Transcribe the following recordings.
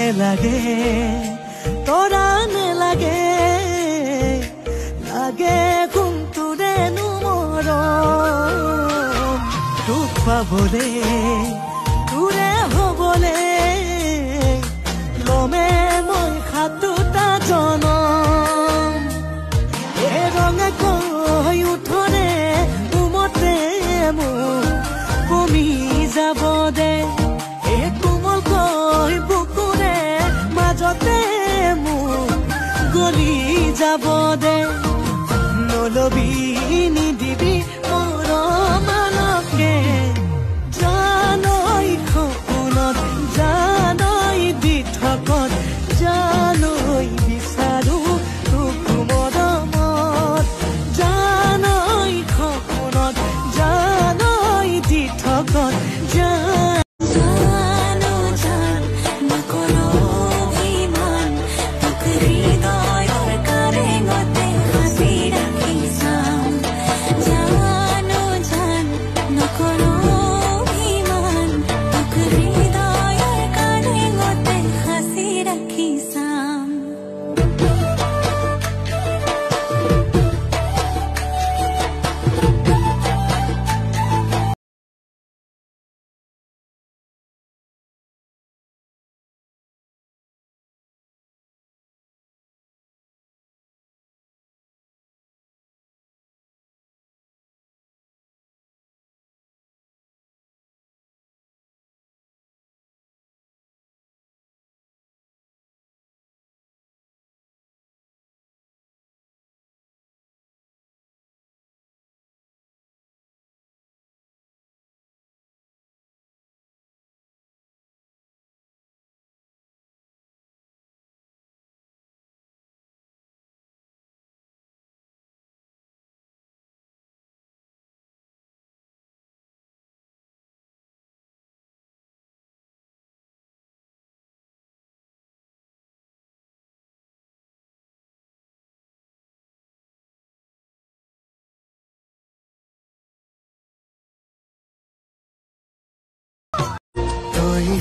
নেলাগে তৰা নেলাগে লাগে কোনটোৰেনো মৰম তোক পাবলে তোৰে হবলে লমে মই সাতোটা জনম এ ৰঙে কৈ উঠনে উমতে মোৰ কমি যাব দে এ কোমল কৈ বুকুৰে মাজতে মোৰ গলি যাব দে নলবি নিদিবি মৰমানকে জানৈ সপোনত জানৈ দিঠকত জানৈ বিচাৰো তোক মৰমত জানৈ সপোনত জানৈ দিঠকত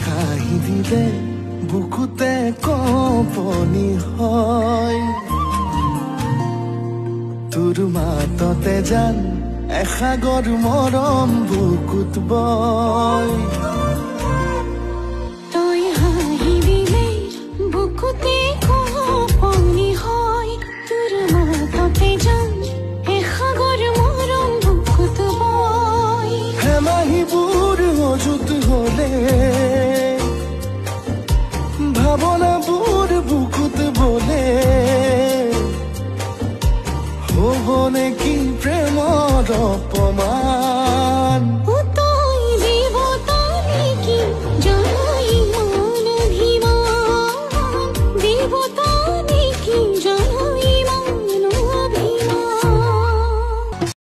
হাঁহি দিলে বুকুতে কঁপনি হয় তোৰ মাততে জান এসাগৰ মৰম বুকুত বয় তই হাঁহি দিলে বুকুতে কঁপনি হয় তোৰ মাততে জান এসাগৰ মৰম বুকুত বয় হেমাহিবোৰ মজুত হলে ভাৱনাবোৰ বুকুত বলে হ'ব নেকি প্ৰেমৰ অপমান